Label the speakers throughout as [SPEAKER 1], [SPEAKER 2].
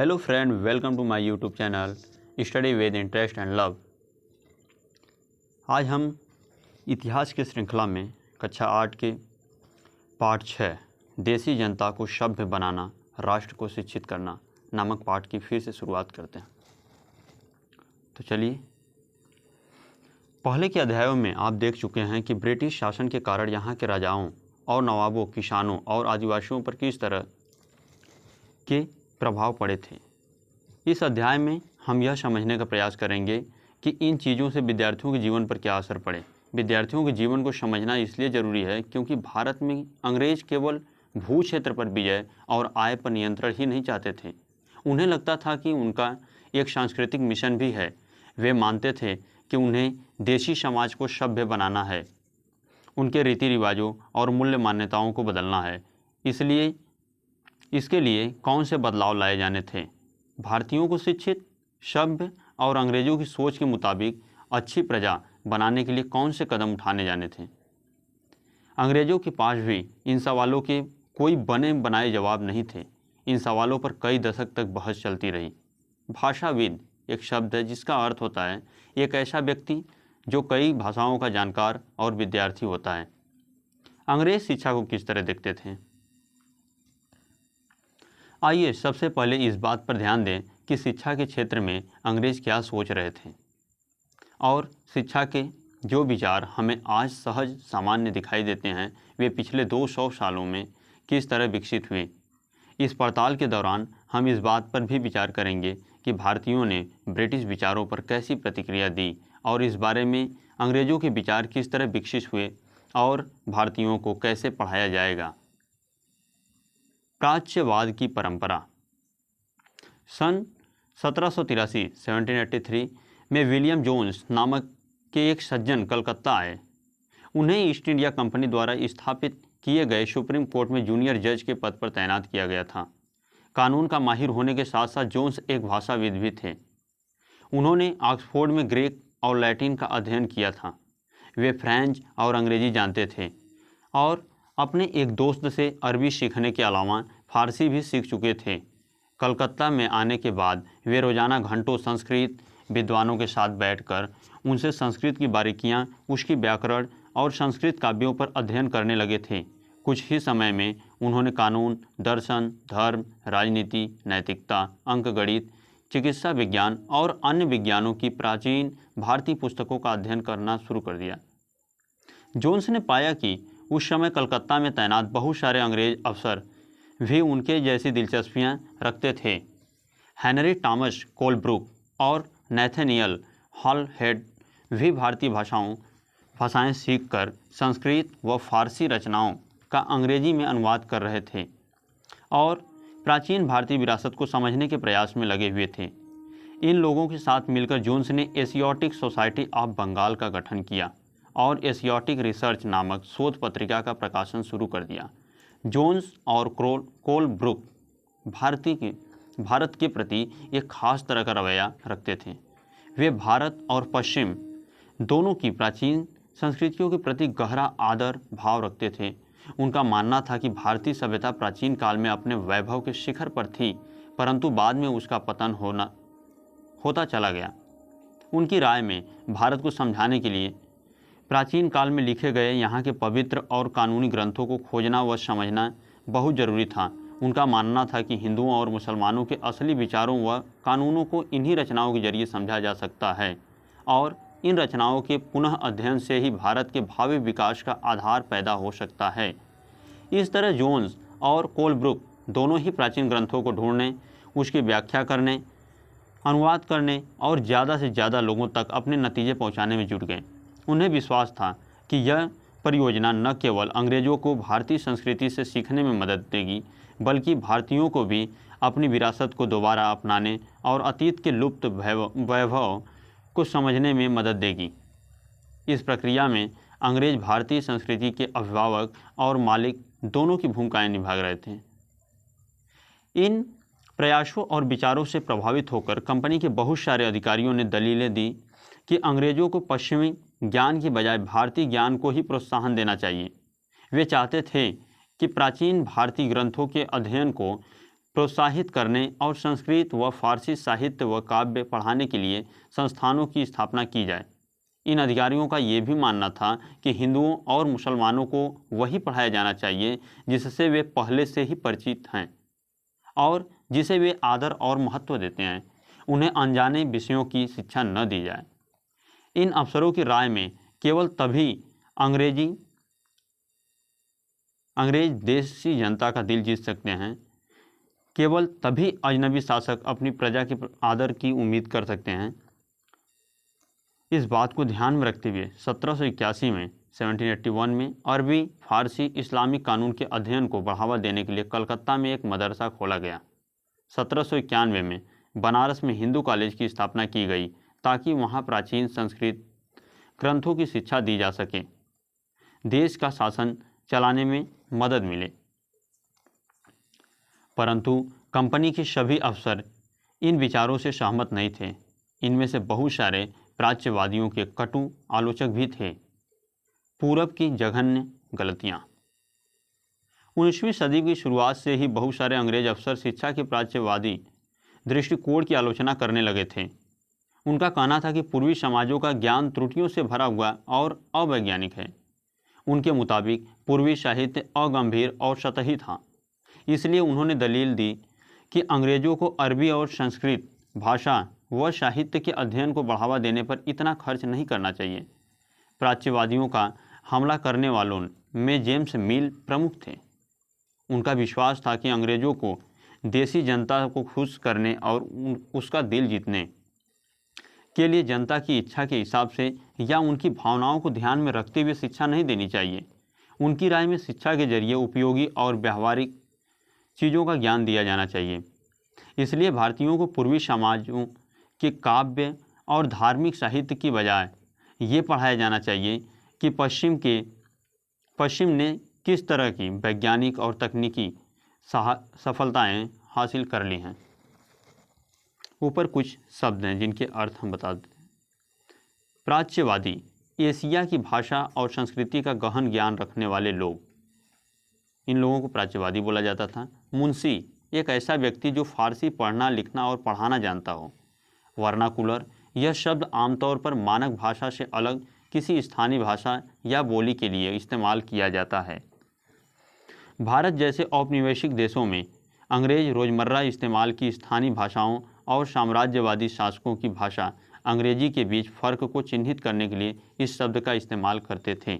[SPEAKER 1] Hello friend, welcome to my YouTube channel study with interest and love. आज हम इतिहास की श्रृंखला में कक्षा 8 के पाठ 6 देसी जनता को सभ्य बनाना, राष्ट्र को शिक्षित करना नामक पाठ की फिर से शुरुआत करते हैं। तो चलिए, पहले के अध्यायों में आप देख चुके हैं कि ब्रिटिश शासन के कारण यहाँ के राजाओं और नवाबों, किसानों और आदिवासियों पर किस तरह के प्रभाव पड़े थे। इस अध्याय में हम यह समझने का प्रयास करेंगे कि इन चीज़ों से विद्यार्थियों के जीवन पर क्या असर पड़े। विद्यार्थियों के जीवन को समझना इसलिए ज़रूरी है क्योंकि भारत में अंग्रेज केवल भू क्षेत्र पर विजय और आय पर नियंत्रण ही नहीं चाहते थे। उन्हें लगता था कि उनका एक सांस्कृतिक मिशन भी है। वे मानते थे कि उन्हें देशी समाज को सभ्य बनाना है, उनके रीति रिवाजों और मूल्य मान्यताओं को बदलना है। इसके लिए कौन से बदलाव लाए जाने थे? भारतीयों को शिक्षित, सभ्य और अंग्रेजों की सोच के मुताबिक अच्छी प्रजा बनाने के लिए कौन से कदम उठाने जाने थे? अंग्रेजों के पास भी इन सवालों के कोई बने बनाए जवाब नहीं थे। इन सवालों पर कई दशक तक बहस चलती रही। भाषाविद एक शब्द है जिसका अर्थ होता है एक ऐसा व्यक्ति जो कई भाषाओं का जानकार और विद्यार्थी होता है। अंग्रेज शिक्षा को किस तरह देखते थे? आइए सबसे पहले इस बात पर ध्यान दें कि शिक्षा के क्षेत्र में अंग्रेज क्या सोच रहे थे और शिक्षा के जो विचार हमें आज सहज सामान्य दिखाई देते हैं वे पिछले 200 सालों में किस तरह विकसित हुए। इस पड़ताल के दौरान हम इस बात पर भी विचार करेंगे कि भारतीयों ने ब्रिटिश विचारों पर कैसी प्रतिक्रिया दी और इस बारे में अंग्रेजों के विचार किस तरह विकसित हुए और भारतीयों को कैसे पढ़ाया जाएगा। प्राच्यवाद की परंपरा। सन 1783 में विलियम जोन्स नामक के एक सज्जन कलकत्ता आए। उन्हें ईस्ट इंडिया कंपनी द्वारा स्थापित किए गए सुप्रीम कोर्ट में जूनियर जज के पद पर तैनात किया गया था। कानून का माहिर होने के साथ साथ जोन्स एक भाषाविद भी थे। उन्होंने ऑक्सफोर्ड में ग्रीक और लैटिन का अध्ययन किया था। वे फ्रेंच और अंग्रेजी जानते थे और अपने एक दोस्त से अरबी सीखने के अलावा फारसी भी सीख चुके थे। कलकत्ता में आने के बाद वे रोज़ाना घंटों संस्कृत विद्वानों के साथ बैठकर उनसे संस्कृत की बारीकियां, उसकी व्याकरण और संस्कृत काव्यों पर अध्ययन करने लगे थे। कुछ ही समय में उन्होंने कानून, दर्शन, धर्म, राजनीति, नैतिकता, अंकगणित, चिकित्सा विज्ञान और अन्य विज्ञानों की प्राचीन भारतीय पुस्तकों का अध्ययन करना शुरू कर दिया। जोन्स ने पाया कि उस समय कलकत्ता में तैनात बहुत सारे अंग्रेज अफसर भी उनके जैसी दिलचस्पियां रखते थे। हेनरी टॉमस कोलब्रुक और नैथनियल हॉलहेड भी भारतीय भाषाएं सीखकर संस्कृत व फारसी रचनाओं का अंग्रेजी में अनुवाद कर रहे थे और प्राचीन भारतीय विरासत को समझने के प्रयास में लगे हुए थे। इन लोगों के साथ मिलकर जोन्स ने एशियाटिक सोसाइटी ऑफ बंगाल का गठन किया और एशियाटिक रिसर्च नामक शोध पत्रिका का प्रकाशन शुरू कर दिया। जोन्स और कोलब्रुक भारत के प्रति एक खास तरह का रवैया रखते थे। वे भारत और पश्चिम दोनों की प्राचीन संस्कृतियों के प्रति गहरा आदर भाव रखते थे। उनका मानना था कि भारतीय सभ्यता प्राचीन काल में अपने वैभव के शिखर पर थी, परंतु बाद में उसका पतन होता चला गया। उनकी राय में भारत को समझाने के लिए प्राचीन काल में लिखे गए यहाँ के पवित्र और कानूनी ग्रंथों को खोजना व समझना बहुत ज़रूरी था। उनका मानना था कि हिंदुओं और मुसलमानों के असली विचारों व कानूनों को इन्हीं रचनाओं के जरिए समझा जा सकता है और इन रचनाओं के पुनः अध्ययन से ही भारत के भावी विकास का आधार पैदा हो सकता है। इस तरह जोन्स और कोलब्रुक दोनों ही प्राचीन ग्रंथों को ढूंढने, उसकी व्याख्या करने, अनुवाद करने और ज़्यादा से ज़्यादा लोगों तक अपने नतीजे पहुँचाने में जुट गए। उन्हें विश्वास था कि यह परियोजना न केवल अंग्रेजों को भारतीय संस्कृति से सीखने में मदद देगी, बल्कि भारतीयों को भी अपनी विरासत को दोबारा अपनाने और अतीत के लुप्त वैभव को समझने में मदद देगी। इस प्रक्रिया में अंग्रेज भारतीय संस्कृति के अभिभावक और मालिक दोनों की भूमिकाएं निभा रहे थे। इन प्रयासों और विचारों से प्रभावित होकर कंपनी के बहुत सारे अधिकारियों ने दलीलें दी कि अंग्रेजों को पश्चिमी ज्ञान की बजाय भारतीय ज्ञान को ही प्रोत्साहन देना चाहिए। वे चाहते थे कि प्राचीन भारतीय ग्रंथों के अध्ययन को प्रोत्साहित करने और संस्कृत व फारसी साहित्य व काव्य पढ़ाने के लिए संस्थानों की स्थापना की जाए। इन अधिकारियों का ये भी मानना था कि हिंदुओं और मुसलमानों को वही पढ़ाया जाना चाहिए जिससे वे पहले से ही परिचित हैं और जिसे वे आदर और महत्व देते हैं। उन्हें अनजाने विषयों की शिक्षा न दी जाए। इन अफसरों की राय में केवल तभी अंग्रेज देशी जनता का दिल जीत सकते हैं, केवल तभी अजनबी शासक अपनी प्रजा के आदर की उम्मीद कर सकते हैं। इस बात को ध्यान में रखते हुए 1781 में 1781 में अरबी फारसी इस्लामिक कानून के अध्ययन को बढ़ावा देने के लिए कलकत्ता में एक मदरसा खोला गया। 1791 में बनारस में हिंदू कॉलेज की स्थापना की गई ताकि वहां प्राचीन संस्कृत ग्रंथों की शिक्षा दी जा सके, देश का शासन चलाने में मदद मिले। परंतु कंपनी के सभी अफसर इन विचारों से सहमत नहीं थे। इनमें से बहुत सारे प्राच्यवादियों के कटु आलोचक भी थे। पूरब की जघन्य गलतियां। 19वीं सदी की शुरुआत से ही बहुत सारे अंग्रेज अफसर शिक्षा के प्राच्यवादी दृष्टिकोण की आलोचना करने लगे थे। उनका कहना था कि पूर्वी समाजों का ज्ञान त्रुटियों से भरा हुआ और अवैज्ञानिक है। उनके मुताबिक पूर्वी साहित्य अगंभीर और सतही था। इसलिए उन्होंने दलील दी कि अंग्रेजों को अरबी और संस्कृत भाषा व साहित्य के अध्ययन को बढ़ावा देने पर इतना खर्च नहीं करना चाहिए। प्राच्यवादियों का हमला करने वालों में जेम्स मिल प्रमुख थे। उनका विश्वास था कि अंग्रेजों को देसी जनता को खुश करने और उसका दिल जीतने के लिए जनता की इच्छा के हिसाब से या उनकी भावनाओं को ध्यान में रखते हुए शिक्षा नहीं देनी चाहिए। उनकी राय में शिक्षा के जरिए उपयोगी और व्यावहारिक चीज़ों का ज्ञान दिया जाना चाहिए। इसलिए भारतीयों को पूर्वी समाजों के काव्य और धार्मिक साहित्य की बजाय ये पढ़ाया जाना चाहिए कि पश्चिम ने किस तरह की वैज्ञानिक और तकनीकी सफलताएं हासिल कर ली हैं। ऊपर कुछ शब्द हैं जिनके अर्थ हम बता दें। प्राच्यवादी, एशिया की भाषा और संस्कृति का गहन ज्ञान रखने वाले लोग, इन लोगों को प्राच्यवादी बोला जाता था। मुंशी, एक ऐसा व्यक्ति जो फारसी पढ़ना लिखना और पढ़ाना जानता हो। वर्नाकुलर, यह शब्द आमतौर पर मानक भाषा से अलग किसी स्थानीय भाषा या बोली के लिए इस्तेमाल किया जाता है। भारत जैसे औपनिवेशिक देशों में अंग्रेज रोजमर्रा इस्तेमाल की स्थानीय भाषाओं और साम्राज्यवादी शासकों की भाषा अंग्रेजी के बीच फ़र्क को चिन्हित करने के लिए इस शब्द का इस्तेमाल करते थे।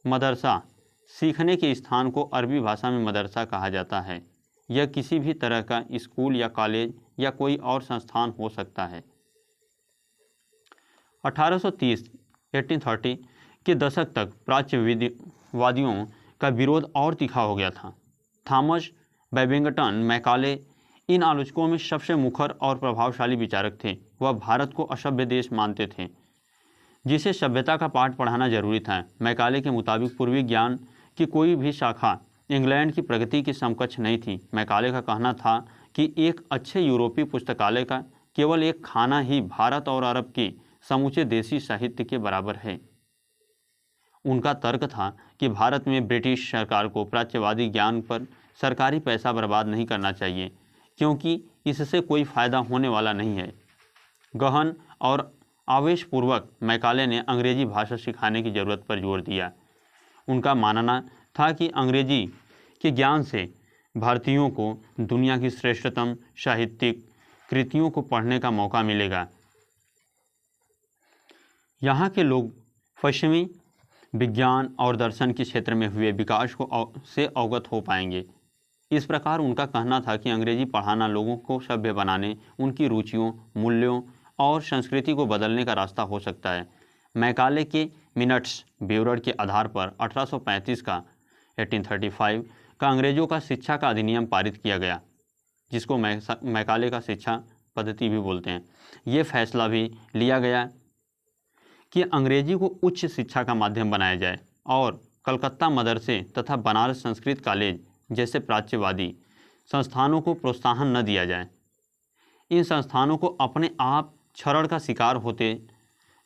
[SPEAKER 1] मदरसा, सीखने के स्थान को अरबी भाषा में मदरसा कहा जाता है। यह किसी भी तरह का स्कूल या कॉलेज या कोई और संस्थान हो सकता है। 1830 के दशक तक प्राच्यवादियों का विरोध और तीखा हो गया था। थॉमस बैबिंगटन मैकाले इन आलोचकों में सबसे मुखर और प्रभावशाली विचारक थे। वह भारत को असभ्य देश मानते थे जिसे सभ्यता का पाठ पढ़ाना जरूरी था। मैकाले के मुताबिक पूर्वी ज्ञान की कोई भी शाखा इंग्लैंड की प्रगति के समकक्ष नहीं थी। मैकाले का कहना था कि एक अच्छे यूरोपीय पुस्तकालय का केवल एक खाना ही भारत और अरब के समूचे देसी साहित्य के बराबर है। उनका तर्क था कि भारत में ब्रिटिश सरकार को प्राच्यवादी ज्ञान पर सरकारी पैसा बर्बाद नहीं करना चाहिए क्योंकि इससे कोई फ़ायदा होने वाला नहीं है। गहन और आवेशपूर्वक मैकाले ने अंग्रेजी भाषा सिखाने की ज़रूरत पर जोर दिया। उनका मानना था कि अंग्रेजी के ज्ञान से भारतीयों को दुनिया की श्रेष्ठतम साहित्यिक कृतियों को पढ़ने का मौका मिलेगा। यहाँ के लोग पश्चिमी विज्ञान और दर्शन के क्षेत्र में हुए विकास से अवगत हो पाएंगे। इस प्रकार उनका कहना था कि अंग्रेजी पढ़ाना लोगों को सभ्य बनाने, उनकी रुचियों, मूल्यों और संस्कृति को बदलने का रास्ता हो सकता है। मैकाले के मिनट्स ब्यूरो के आधार पर 1835 का अंग्रेजों का शिक्षा का अधिनियम पारित किया गया, जिसको मैकाले का शिक्षा पद्धति भी बोलते हैं। ये फैसला भी लिया गया कि अंग्रेजी को उच्च शिक्षा का माध्यम बनाया जाए और कलकत्ता मदरसे तथा बनारस संस्कृत कॉलेज जैसे प्राच्यवादी संस्थानों को प्रोत्साहन न दिया जाए। इन संस्थानों को अपने आप क्षरण का शिकार होते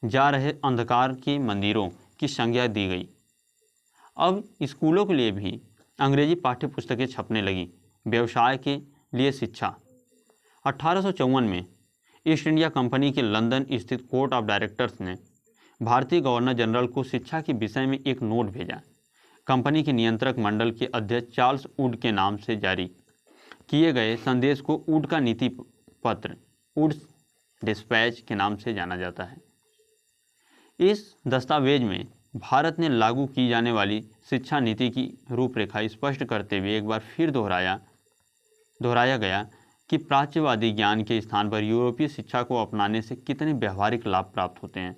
[SPEAKER 1] जा रहे अंधकार के मंदिरों की संज्ञा दी गई। अब स्कूलों के लिए भी अंग्रेजी पाठ्य पुस्तकें छपने लगी। व्यवसाय के लिए शिक्षा। 1854 में ईस्ट इंडिया कंपनी के लंदन स्थित कोर्ट ऑफ डायरेक्टर्स ने भारतीय गवर्नर जनरल को शिक्षा के विषय में एक नोट भेजा। कंपनी के नियंत्रक मंडल के अध्यक्ष चार्ल्स वुड के नाम से जारी किए गए संदेश को वुड का नीति पत्र, वुड्स डिस्पैच के नाम से जाना जाता है। इस दस्तावेज में भारत ने लागू की जाने वाली शिक्षा नीति की रूपरेखा स्पष्ट करते हुए एक बार फिर दोहराया गया कि प्राच्यवादी ज्ञान के स्थान पर यूरोपीय शिक्षा को अपनाने से कितने व्यावहारिक लाभ प्राप्त होते हैं।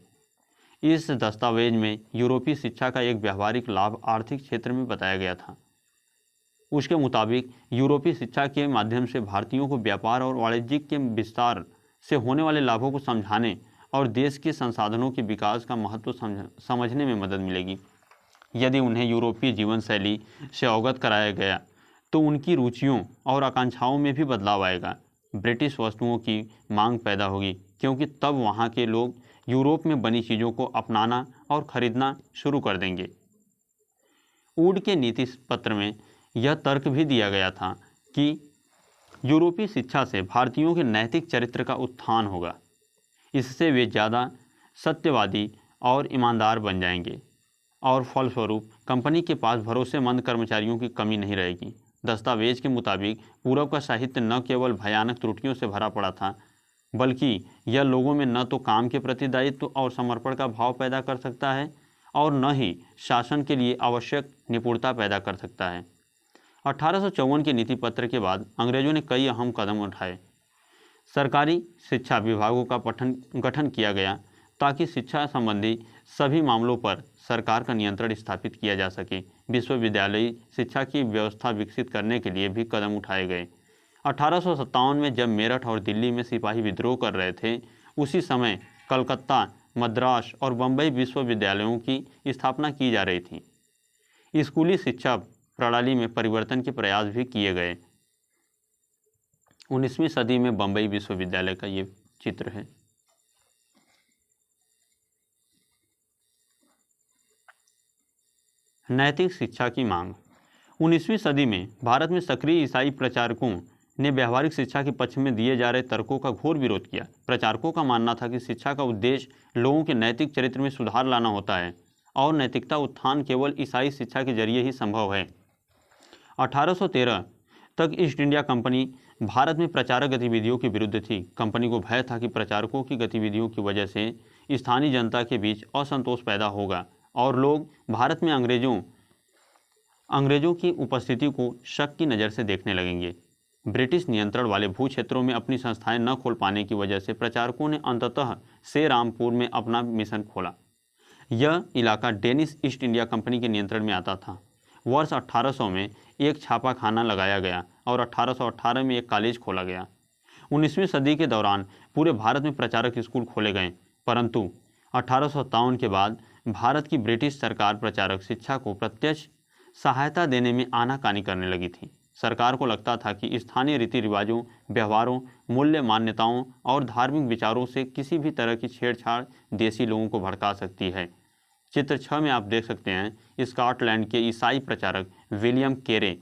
[SPEAKER 1] इस दस्तावेज में यूरोपीय शिक्षा का एक व्यावहारिक लाभ आर्थिक क्षेत्र में बताया गया था। उसके मुताबिक यूरोपीय शिक्षा के माध्यम से भारतीयों को व्यापार और वाणिज्यिक के विस्तार से होने वाले लाभों को समझाने और देश के संसाधनों के विकास का महत्व समझने में मदद मिलेगी। यदि उन्हें यूरोपीय जीवन शैली से अवगत कराया गया तो उनकी रुचियों और आकांक्षाओं में भी बदलाव आएगा। ब्रिटिश वस्तुओं की मांग पैदा होगी क्योंकि तब वहाँ के लोग यूरोप में बनी चीज़ों को अपनाना और खरीदना शुरू कर देंगे। वुड के नीति पत्र में यह तर्क भी दिया गया था कि यूरोपीय शिक्षा से भारतीयों के नैतिक चरित्र का उत्थान होगा। इससे वे ज़्यादा सत्यवादी और ईमानदार बन जाएंगे और फलस्वरूप कंपनी के पास भरोसेमंद कर्मचारियों की कमी नहीं रहेगी। दस्तावेज के मुताबिक पूर्व का साहित्य न केवल भयानक त्रुटियों से भरा पड़ा था, बल्कि यह लोगों में न तो काम के प्रति दायित्व और समर्पण का भाव पैदा कर सकता है और न ही शासन के लिए आवश्यक निपुणता पैदा कर सकता है। 1854 के नीति पत्र के बाद अंग्रेजों ने कई अहम कदम उठाए। सरकारी शिक्षा विभागों का गठन किया गया ताकि शिक्षा संबंधी सभी मामलों पर सरकार का नियंत्रण स्थापित किया जा सके। विश्वविद्यालयी शिक्षा की व्यवस्था विकसित करने के लिए भी कदम उठाए गए। 1857 में जब मेरठ और दिल्ली में सिपाही विद्रोह कर रहे थे, उसी समय कलकत्ता, मद्रास और बम्बई विश्वविद्यालयों की स्थापना की जा रही थी। स्कूली शिक्षा प्रणाली में परिवर्तन के प्रयास भी किए गए। 19वीं सदी में बम्बई विश्वविद्यालय का ये चित्र है। नैतिक शिक्षा की मांग। 19वीं सदी में भारत में सक्रिय ईसाई प्रचारकों ने व्यावहारिक शिक्षा के पक्ष में दिए जा रहे तर्कों का घोर विरोध किया। प्रचारकों का मानना था कि शिक्षा का उद्देश्य लोगों के नैतिक चरित्र में सुधार लाना होता है और नैतिकता उत्थान केवल ईसाई शिक्षा के जरिए ही संभव है। 1813 तक ईस्ट इंडिया कंपनी भारत में प्रचारक गतिविधियों के विरुद्ध थी। कंपनी को भय था कि प्रचारकों की गतिविधियों की वजह से स्थानीय जनता के बीच असंतोष पैदा होगा और लोग भारत में अंग्रेजों की उपस्थिति को शक की नज़र से देखने लगेंगे। ब्रिटिश नियंत्रण वाले भू क्षेत्रों में अपनी संस्थाएं न खोल पाने की वजह से प्रचारकों ने अंततः श्रीरामपुर में अपना मिशन खोला। यह इलाका डेनिश ईस्ट इंडिया कंपनी के नियंत्रण में आता था। वर्ष 1800 में एक छापाखाना लगाया गया और 1818 में एक कॉलेज खोला गया। 19वीं सदी के दौरान पूरे भारत में प्रचारक स्कूल खोले गए, परंतु 1857 के बाद भारत की ब्रिटिश सरकार प्रचारक शिक्षा को प्रत्यक्ष सहायता देने में आनाकानी करने लगी थी। सरकार को लगता था कि स्थानीय रीति रिवाजों, व्यवहारों, मूल्य मान्यताओं और धार्मिक विचारों से किसी भी तरह की छेड़छाड़ देसी लोगों को भड़का सकती है। चित्र 6 में आप देख सकते हैं स्कॉटलैंड के ईसाई प्रचारक विलियम केरे,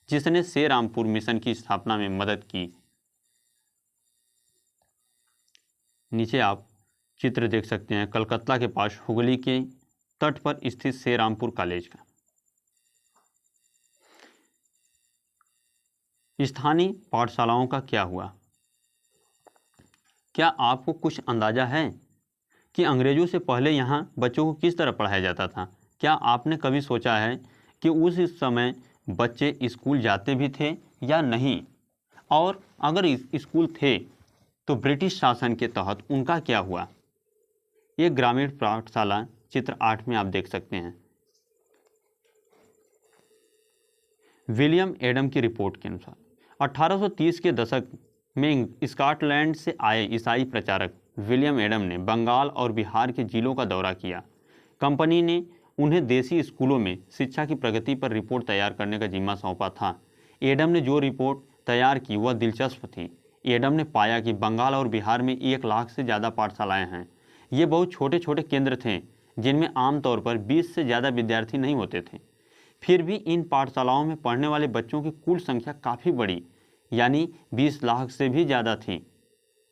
[SPEAKER 1] जिसने श्रीरामपुर मिशन की स्थापना में मदद की। नीचे आप चित्र देख सकते हैं कलकत्ता के पास हुगली के तट पर स्थित श्रीरामपुर कॉलेज का। स्थानीय पाठशालाओं का क्या हुआ? क्या आपको कुछ अंदाजा है कि अंग्रेजों से पहले यहाँ बच्चों को किस तरह पढ़ाया जाता था? क्या आपने कभी सोचा है कि उस समय बच्चे स्कूल जाते भी थे या नहीं? और अगर स्कूल थे तो ब्रिटिश शासन के तहत उनका क्या हुआ? ये ग्रामीण पाठशाला चित्र 8 में आप देख सकते हैं। विलियम एडम की रिपोर्ट के अनुसार 1830 के दशक में स्कॉटलैंड से आए ईसाई प्रचारक विलियम एडम ने बंगाल और बिहार के जिलों का दौरा किया। कंपनी ने उन्हें देसी स्कूलों में शिक्षा की प्रगति पर रिपोर्ट तैयार करने का जिम्मा सौंपा था। एडम ने जो रिपोर्ट तैयार की वह दिलचस्प थी। एडम ने पाया कि बंगाल और बिहार में 1 लाख से ज़्यादा पाठशालाएं हैं। ये बहुत छोटे छोटे केंद्र थे जिनमें आमतौर पर 20 से ज़्यादा विद्यार्थी नहीं होते थे। फिर भी इन पाठशालाओं में पढ़ने वाले बच्चों की कुल संख्या काफ़ी बड़ी, यानी 20 लाख से भी ज़्यादा थी।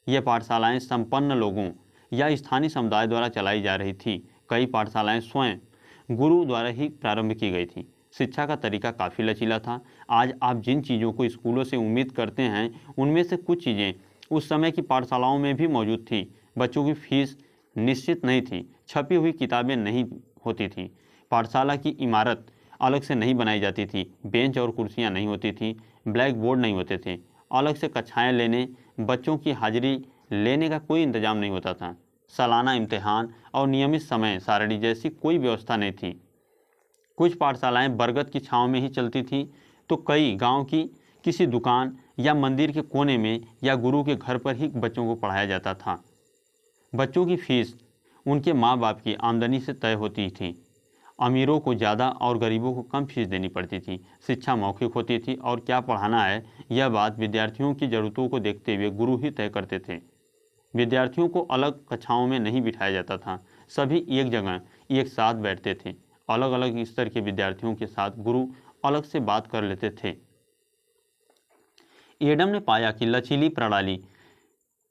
[SPEAKER 1] ये पाठशालाएं संपन्न लोगों या स्थानीय समुदाय द्वारा चलाई जा रही थी। कई पाठशालाएं स्वयं गुरु द्वारा ही प्रारंभ की गई थी। शिक्षा का तरीका काफ़ी लचीला था। आज आप जिन चीज़ों को स्कूलों से उम्मीद करते हैं, उनमें से कुछ चीज़ें उस समय की पाठशालाओं में भी मौजूद थी। बच्चों की फीस निश्चित नहीं थी, छपी हुई किताबें नहीं होती थी, पाठशाला की इमारत अलग से नहीं बनाई जाती थी, बेंच और कुर्सियां नहीं होती थी, ब्लैक बोर्ड नहीं होते थे, अलग से कक्षाएं लेने, बच्चों की हाजिरी लेने का कोई इंतजाम नहीं होता था। सालाना इम्तिहान और नियमित समय सारणी जैसी कोई व्यवस्था नहीं थी। कुछ पाठशालाएं बरगद की छांव में ही चलती थी, तो कई गांव की किसी दुकान या मंदिर के कोने में या गुरु के घर पर ही बच्चों को पढ़ाया जाता था। बच्चों की फीस उनके माँ बाप की आमदनी से तय होती थी। अमीरों को ज़्यादा और गरीबों को कम फीस देनी पड़ती थी। शिक्षा मौखिक होती थी और क्या पढ़ाना है यह बात विद्यार्थियों की ज़रूरतों को देखते हुए गुरु ही तय करते थे। विद्यार्थियों को अलग कक्षाओं में नहीं बिठाया जाता था, सभी एक जगह एक साथ बैठते थे। अलग अलग स्तर के विद्यार्थियों के साथ गुरु अलग से बात कर लेते थे। एडम ने पाया कि लचीली प्रणाली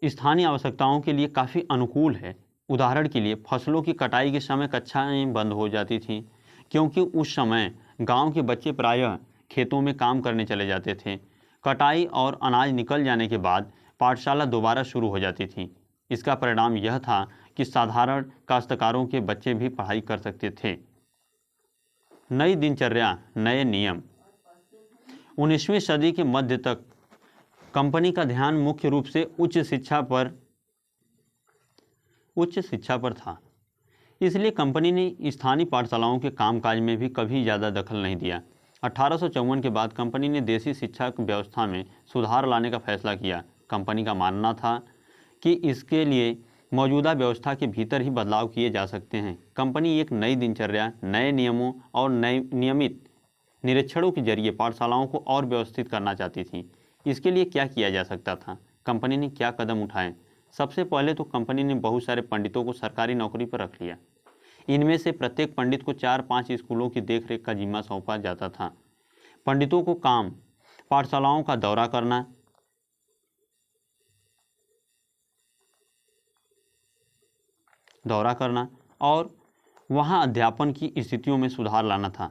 [SPEAKER 1] स्थानीय आवश्यकताओं के लिए काफ़ी अनुकूल है। उदाहरण के लिए फसलों की कटाई के समय कक्षाएं बंद हो जाती थीं, क्योंकि उस समय गांव के बच्चे प्रायः खेतों में काम करने चले जाते थे। कटाई और अनाज निकल जाने के बाद पाठशाला दोबारा शुरू हो जाती थी। इसका परिणाम यह था कि साधारण काश्तकारों के बच्चे भी पढ़ाई कर सकते थे। नई दिनचर्या, नए नियम। 19वीं सदी के मध्य तक कंपनी का ध्यान मुख्य रूप से उच्च शिक्षा पर था। इसलिए कंपनी ने स्थानीय पाठशालाओं के कामकाज में भी कभी ज़्यादा दखल नहीं दिया। 1854 के बाद कंपनी ने देसी शिक्षा व्यवस्था में सुधार लाने का फैसला किया। कंपनी का मानना था कि इसके लिए मौजूदा व्यवस्था के भीतर ही बदलाव किए जा सकते हैं। कंपनी एक नई दिनचर्या, नए नियमों और नए नियमित निरीक्षणों के जरिए पाठशालाओं को और व्यवस्थित करना चाहती थी। इसके लिए क्या किया जा सकता था? कंपनी ने क्या कदम उठाए? सबसे पहले तो कंपनी ने बहुत सारे पंडितों को सरकारी नौकरी पर रख लिया। इनमें से प्रत्येक पंडित को 4-5 स्कूलों की देखरेख का जिम्मा सौंपा जाता था। पंडितों को काम पाठशालाओं का दौरा करना और वहां अध्यापन की स्थितियों में सुधार लाना था।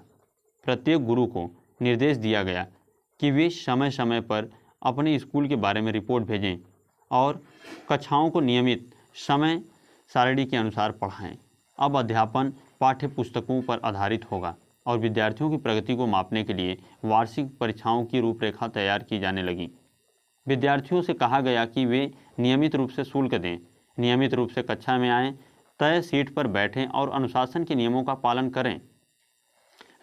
[SPEAKER 1] प्रत्येक गुरु को निर्देश दिया गया कि वे समय समय पर अपने स्कूल के बारे में रिपोर्ट भेजें और कक्षाओं को नियमित समय सारणी के अनुसार पढ़ाएं। अब अध्यापन पाठ्य पुस्तकों पर आधारित होगा और विद्यार्थियों की प्रगति को मापने के लिए वार्षिक परीक्षाओं की रूपरेखा तैयार की जाने लगी। विद्यार्थियों से कहा गया कि वे नियमित रूप से शुल्क दें, नियमित रूप से कक्षा में आएं, तय सीट पर बैठें और अनुशासन के नियमों का पालन करें।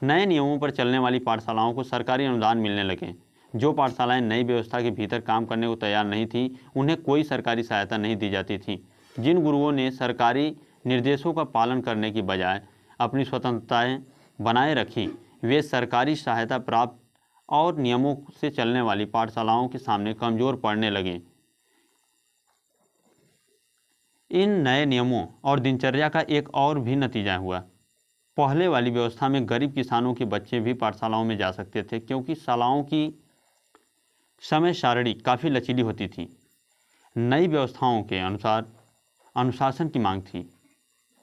[SPEAKER 1] नए नियमों पर चलने वाली पाठशालाओं को सरकारी अनुदान मिलने लगे। जो पाठशालाएं नई व्यवस्था के भीतर काम करने को तैयार नहीं थी, उन्हें कोई सरकारी सहायता नहीं दी जाती थी। जिन गुरुओं ने सरकारी निर्देशों का पालन करने की बजाय अपनी स्वतंत्रताएं बनाए रखी, वे सरकारी सहायता प्राप्त और नियमों से चलने वाली पाठशालाओं के सामने कमज़ोर पड़ने लगे। इन नए नियमों और दिनचर्या का एक और भी नतीजा हुआ। पहले वाली व्यवस्था में गरीब किसानों के बच्चे भी पाठशालाओं में जा सकते थे, क्योंकि शालाओं की समय सारणी काफ़ी लचीली होती थी। नई व्यवस्थाओं के अनुसार अनुशासन की मांग थी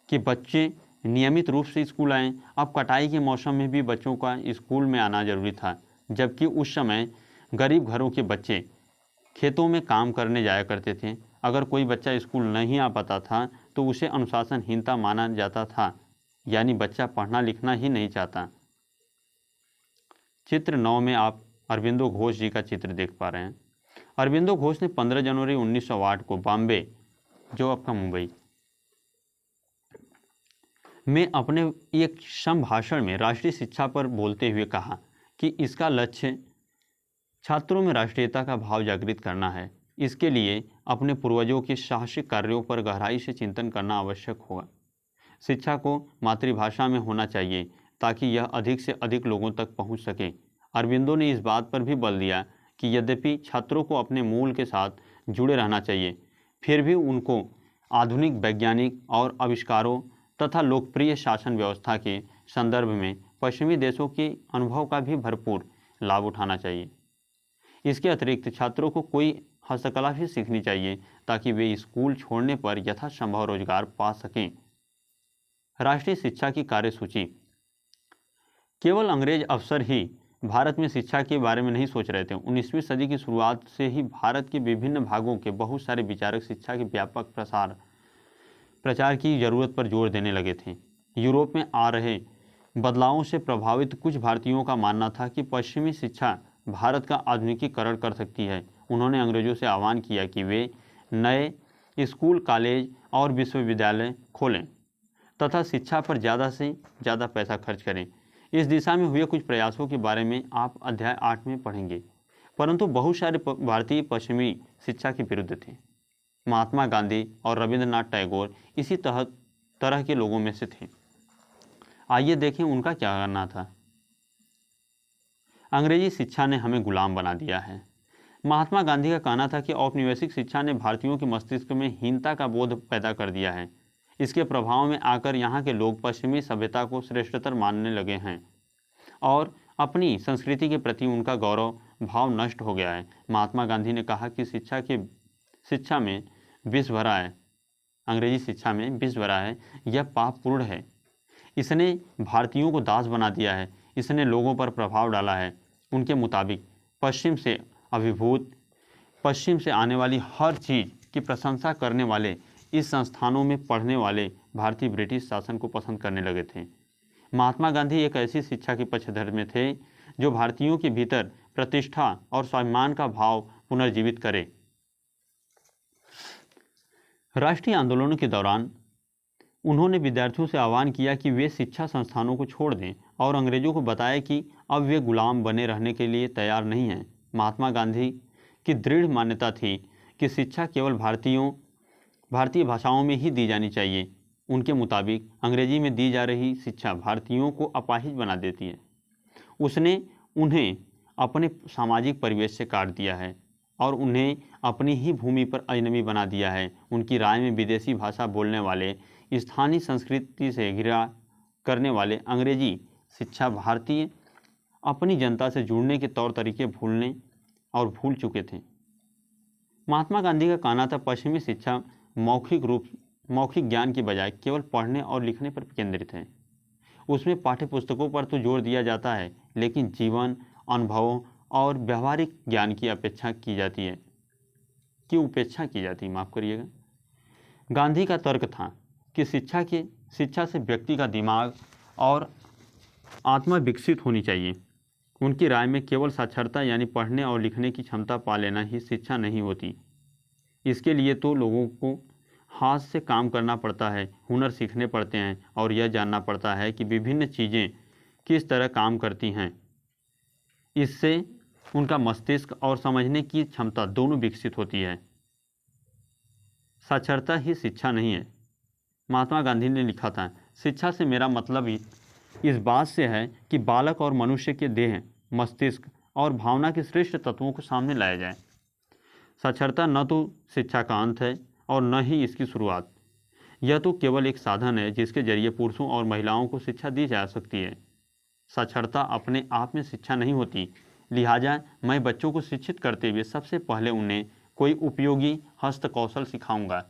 [SPEAKER 1] कि बच्चे नियमित रूप से स्कूल आएं। अब कटाई के मौसम में भी बच्चों का स्कूल में आना जरूरी था, जबकि उस समय गरीब घरों के बच्चे खेतों में काम करने जाया करते थे। अगर कोई बच्चा स्कूल नहीं आ पाता था तो उसे अनुशासनहीनता माना जाता था, यानी बच्चा पढ़ना लिखना ही नहीं चाहता। चित्र 9 में आप अरबिंदो घोष जी का चित्र देख पा रहे हैं। अरबिंदो घोष ने 15 जनवरी 1908 को बॉम्बे, जो आपका मुंबई में अपने एक संभाषण में राष्ट्रीय शिक्षा पर बोलते हुए कहा कि इसका लक्ष्य छात्रों में राष्ट्रीयता का भाव जागृत करना है। इसके लिए अपने पूर्वजों के साहसिक कार्यों पर गहराई से चिंतन करना आवश्यक होगा। शिक्षा को मातृभाषा में होना चाहिए ताकि यह अधिक से अधिक लोगों तक पहुंच सके। अरबिंदो ने इस बात पर भी बल दिया कि यद्यपि छात्रों को अपने मूल के साथ जुड़े रहना चाहिए, फिर भी उनको आधुनिक वैज्ञानिक और आविष्कारों तथा लोकप्रिय शासन व्यवस्था के संदर्भ में पश्चिमी देशों के अनुभव का भी भरपूर लाभ उठाना चाहिए। इसके अतिरिक्त छात्रों को कोई हस्तकला भी सीखनी चाहिए ताकि वे स्कूल छोड़ने पर यथासंभव रोजगार पा सकें। राष्ट्रीय शिक्षा की कार्यसूची। केवल अंग्रेज अफसर ही भारत में शिक्षा के बारे में नहीं सोच रहे थे। 19वीं सदी की शुरुआत से ही भारत के विभिन्न भागों के बहुत सारे विचारक शिक्षा के व्यापक प्रचार की जरूरत पर जोर देने लगे थे। यूरोप में आ रहे बदलावों से प्रभावित कुछ भारतीयों का मानना था कि पश्चिमी शिक्षा भारत का आधुनिकीकरण कर सकती है। उन्होंने अंग्रेजों से आह्वान किया कि वे नए स्कूल, कॉलेज और विश्वविद्यालय खोलें तथा शिक्षा पर ज़्यादा से ज़्यादा पैसा खर्च करें। इस दिशा में हुए कुछ प्रयासों के बारे में आप अध्याय 8 में पढ़ेंगे, परंतु बहुत सारे भारतीय पश्चिमी शिक्षा के विरुद्ध थे। महात्मा गांधी और रविंद्रनाथ टैगोर इसी तरह के लोगों में से थे। आइए देखें उनका क्या कहना था। अंग्रेजी शिक्षा ने हमें गुलाम बना दिया है। महात्मा गांधी का कहना था कि औपनिवेशिक शिक्षा ने भारतीयों के मस्तिष्क में हीनता का बोध पैदा कर दिया है। इसके प्रभाव में आकर यहाँ के लोग पश्चिमी सभ्यता को श्रेष्ठतर मानने लगे हैं और अपनी संस्कृति के प्रति उनका गौरव भाव नष्ट हो गया है। महात्मा गांधी ने कहा कि शिक्षा में विष भरा है, अंग्रेजी शिक्षा में विष भरा है, यह पापपूर्ण है। इसने भारतीयों को दास बना दिया है, इसने लोगों पर प्रभाव डाला है। उनके मुताबिक पश्चिम से आने वाली हर चीज़ की प्रशंसा करने वाले इस संस्थानों में पढ़ने वाले भारतीय ब्रिटिश शासन को पसंद करने लगे थे। महात्मा गांधी एक ऐसी शिक्षा के पक्षधर में थे जो भारतीयों के भीतर प्रतिष्ठा और स्वाभिमान का भाव पुनर्जीवित करे। राष्ट्रीय आंदोलनों के दौरान उन्होंने विद्यार्थियों से आह्वान किया कि वे शिक्षा संस्थानों को छोड़ दें और अंग्रेजों को बताया कि अब वे गुलाम बने रहने के लिए तैयार नहीं हैं। महात्मा गांधी की दृढ़ मान्यता थी कि शिक्षा केवल भारतीय भाषाओं में ही दी जानी चाहिए। उनके मुताबिक अंग्रेजी में दी जा रही शिक्षा भारतीयों को अपाहिज बना देती है। उसने उन्हें अपने सामाजिक परिवेश से काट दिया है और उन्हें अपनी ही भूमि पर अजनबी बना दिया है। उनकी राय में विदेशी भाषा बोलने वाले, स्थानीय संस्कृति से घृणा करने वाले अंग्रेजी शिक्षा भारतीय अपनी जनता से जुड़ने के तौर तरीके भूल चुके थे। महात्मा गांधी का कहना था पश्चिमी शिक्षा मौखिक ज्ञान की बजाय केवल पढ़ने और लिखने पर केंद्रित है। उसमें पाठ्य पुस्तकों पर तो जोर दिया जाता है, लेकिन जीवन अनुभवों और व्यवहारिक ज्ञान की उपेक्षा की जाती, माफ़ करिएगा। गांधी का तर्क था कि शिक्षा से व्यक्ति का दिमाग और आत्मा विकसित होनी चाहिए। उनकी राय में केवल साक्षरता यानी पढ़ने और लिखने की क्षमता पा लेना ही शिक्षा नहीं होती। इसके लिए तो लोगों को हाथ से काम करना पड़ता है, हुनर सीखने पड़ते हैं और यह जानना पड़ता है कि विभिन्न चीज़ें किस तरह काम करती हैं। इससे उनका मस्तिष्क और समझने की क्षमता दोनों विकसित होती है। साक्षरता ही शिक्षा नहीं है। महात्मा गांधी ने लिखा था, शिक्षा से मेरा मतलब इस बात से है कि बालक और मनुष्य के देह, मस्तिष्क और भावना के श्रेष्ठ तत्वों को सामने लाया जाए। साक्षरता न तो शिक्षा का अंत है और न ही इसकी शुरुआत। यह तो केवल एक साधन है जिसके जरिए पुरुषों और महिलाओं को शिक्षा दी जा सकती है। साक्षरता अपने आप में शिक्षा नहीं होती। लिहाजा मैं बच्चों को शिक्षित करते हुए सबसे पहले उन्हें कोई उपयोगी हस्तकौशल सिखाऊंगा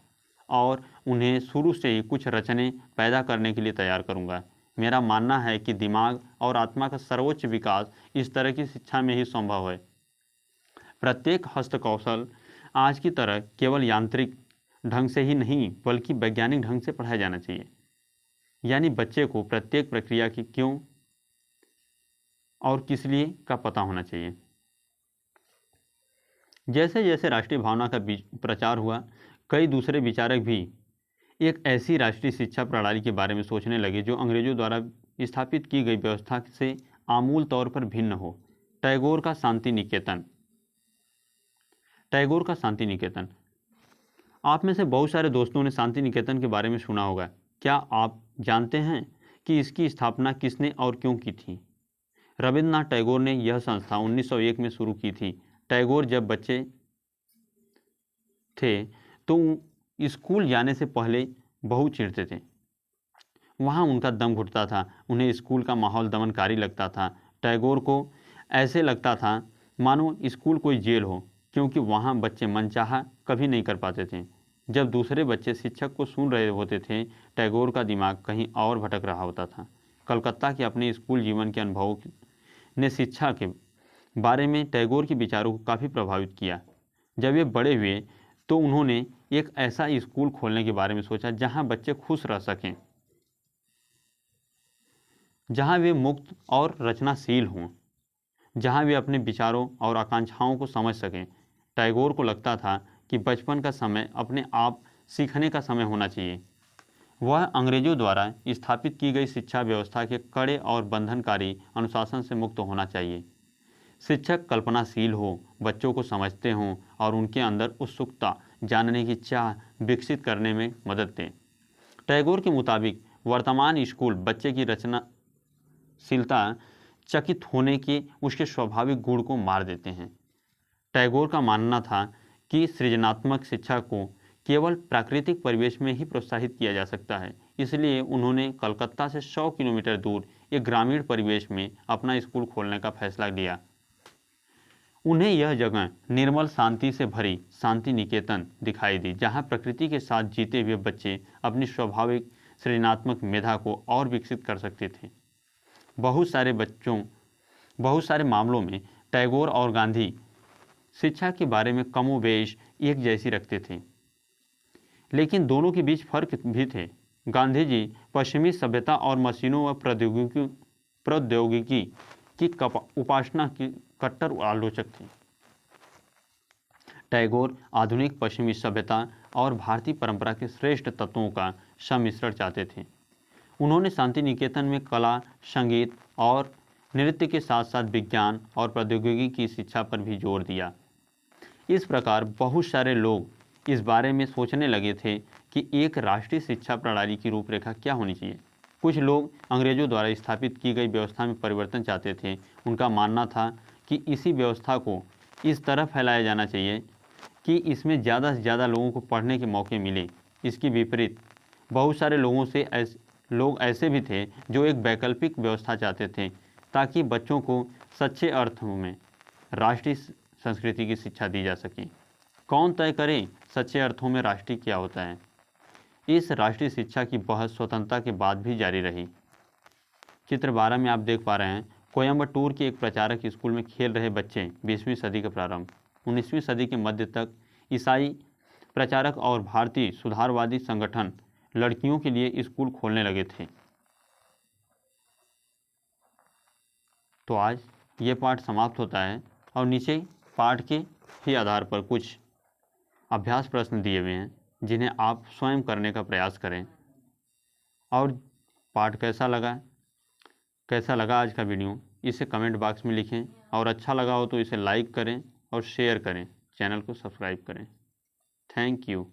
[SPEAKER 1] और उन्हें शुरू से ही कुछ रचने पैदा करने के लिए तैयार करूंगा। मेरा मानना है कि दिमाग और आत्मा का सर्वोच्च विकास इस तरह की शिक्षा में ही संभव है। प्रत्येक हस्तकौशल आज की तरह केवल यांत्रिक ढंग से ही नहीं बल्कि वैज्ञानिक ढंग से पढ़ाया जाना चाहिए। यानी बच्चे को प्रत्येक प्रक्रिया की क्यों और किस लिए का पता होना चाहिए। जैसे जैसे राष्ट्रीय भावना का प्रचार हुआ, कई दूसरे विचारक भी एक ऐसी राष्ट्रीय शिक्षा प्रणाली के बारे में सोचने लगे जो अंग्रेजों द्वारा स्थापित की गई व्यवस्था से आमूल तौर पर भिन्न हो। टैगोर का शांति निकेतन। आप में से बहुत सारे दोस्तों ने शांति निकेतन के बारे में सुना होगा। क्या आप जानते हैं कि इसकी स्थापना किसने और क्यों की थी? रविंद्रनाथ टैगोर ने यह संस्था 1901 में शुरू की थी। टैगोर जब बच्चे थे तो स्कूल जाने से पहले बहुत चिढ़ते थे। वहाँ उनका दम घुटता था। उन्हें स्कूल का माहौल दमनकारी लगता था। टैगोर को ऐसे लगता था मानो स्कूल कोई जेल हो, क्योंकि वहाँ बच्चे मनचाहा कभी नहीं कर पाते थे। जब दूसरे बच्चे शिक्षक को सुन रहे होते थे, टैगोर का दिमाग कहीं और भटक रहा होता था। कलकत्ता के अपने स्कूल जीवन के अनुभवों ने शिक्षा के बारे में टैगोर के विचारों को काफ़ी प्रभावित किया। जब वे बड़े हुए तो उन्होंने एक ऐसा स्कूल खोलने के बारे में सोचा जहां बच्चे खुश रह सकें, जहां वे मुक्त और रचनाशील हों, जहां वे अपने विचारों और आकांक्षाओं को समझ सकें। टैगोर को लगता था कि बचपन का समय अपने आप सीखने का समय होना चाहिए। वह अंग्रेजों द्वारा स्थापित की गई शिक्षा व्यवस्था के कड़े और बंधनकारी अनुशासन से मुक्त होना चाहिए। शिक्षक कल्पनाशील हो, बच्चों को समझते हों और उनके अंदर उत्सुकता, जानने की चाह विकसित करने में मदद दें। टैगोर के मुताबिक वर्तमान स्कूल बच्चे की रचनाशीलता, चकित होने के उसके स्वाभाविक गुण को मार देते हैं। टैगोर का मानना था कि सृजनात्मक शिक्षा को केवल प्राकृतिक परिवेश में ही प्रोत्साहित किया जा सकता है। इसलिए उन्होंने कलकत्ता से 100 किलोमीटर दूर एक ग्रामीण परिवेश में अपना स्कूल खोलने का फैसला लिया। उन्हें यह जगह निर्मल शांति से भरी शांति निकेतन दिखाई दी, जहां प्रकृति के साथ जीते हुए बच्चे अपनी स्वाभाविक सृजनात्मक मेधा को और विकसित कर सकते थे। बहुत सारे मामलों में टैगोर और गांधी शिक्षा के बारे में कमोबेश एक जैसी रखते थे, लेकिन दोनों के बीच फर्क भी थे। गांधी जी पश्चिमी सभ्यता और मशीनों व प्रौद्योगिकी की उपासना की कट्टर आलोचक थे। टैगोर आधुनिक पश्चिमी सभ्यता और भारतीय परंपरा के श्रेष्ठ तत्वों का सम्मिश्रण चाहते थे। उन्होंने शांति निकेतन में कला, संगीत और नृत्य के साथ साथ विज्ञान और प्रौद्योगिकी की शिक्षा पर भी जोर दिया। इस प्रकार बहुत सारे लोग इस बारे में सोचने लगे थे कि एक राष्ट्रीय शिक्षा प्रणाली की रूपरेखा क्या होनी चाहिए। कुछ लोग अंग्रेजों द्वारा स्थापित की गई व्यवस्था में परिवर्तन चाहते थे। उनका मानना था कि इसी व्यवस्था को इस तरह फैलाया जाना चाहिए कि इसमें ज़्यादा से ज़्यादा लोगों को पढ़ने के मौके मिले। इसके विपरीत बहुत सारे लोग ऐसे भी थे जो एक वैकल्पिक व्यवस्था चाहते थे, ताकि बच्चों को सच्चे अर्थों में राष्ट्रीय संस्कृति की शिक्षा दी जा सके। कौन तय करे सच्चे अर्थों में राष्ट्रीय क्या होता है? इस राष्ट्रीय शिक्षा की बहस स्वतंत्रता के बाद भी जारी रही। चित्र 12 में आप देख पा रहे हैं, कोयम्बटूर के एक प्रचारक स्कूल में खेल रहे बच्चे। 20वीं सदी का प्रारंभ। 19वीं सदी के मध्य तक ईसाई प्रचारक और भारतीय सुधारवादी संगठन लड़कियों के लिए स्कूल खोलने लगे थे। तो आज ये पाठ समाप्त होता है और नीचे पाठ के ही आधार पर कुछ अभ्यास प्रश्न दिए हुए हैं, जिन्हें आप स्वयं करने का प्रयास करें। और पाठ कैसा लगा आज का वीडियो, इसे कमेंट बॉक्स में लिखें, और अच्छा लगा हो तो इसे लाइक करें और शेयर करें, चैनल को सब्सक्राइब करें। Thank you.